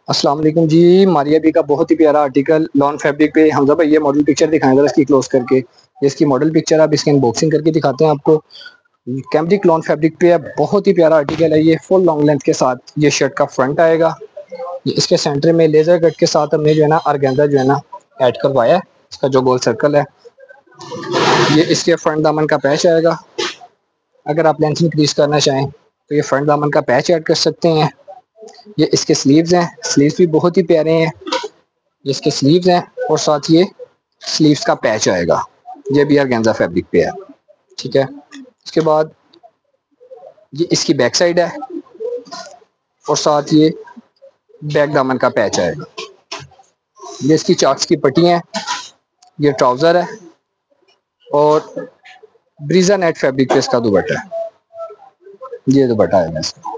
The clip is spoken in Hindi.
अस्सलाम वालेकुम जी। मारिया बी का बहुत ही प्यारा आर्टिकल लॉन फैब्रिक पे। हमजा भाई ये मॉडल पिक्चर दिखाएं जरा इसकी क्लोज करके। ये इसकी मॉडल पिक्चर आप इसकी अनबॉक्सिंग करके दिखाते हैं आपको। कैम्ब्रिक लॉन फैब्रिक पे है, बहुत ही प्यारा आर्टिकल है ये। फुल लॉन्ग लेंथ के साथ ये शर्ट का फ्रंट आएगा। ये इसके सेंटर में लेजर कट के साथ हमने जो है ना ऑर्गेन्जा जो है ना ऐड करवाया है। इसका जो गोल सर्कल है, ये इसके फ्रंट दामन का पैच आएगा। अगर आप लेंथ इंक्रीज करना चाहें तो ये फ्रंट दामन का पैच ऐड कर सकते हैं। ये इसके स्लीव्स हैं, स्लीव्स भी बहुत ही प्यारे हैं। ये इसके स्लीव्स हैं और साथ ये स्लीव्स का पैच आएगा। ये भी ऑर्गेन्जा फैब्रिक पे है, ठीक है। उसके बाद ये इसकी बैक साइड है और साथ ये बैक दामन का पैच आएगा। ये इसकी चाक्स की पट्टी है। ये ट्राउजर है और ब्रीजा नेट फैब्रिक पे इसका दुपट्टा है। ये दुपट्टा आएगा इसका।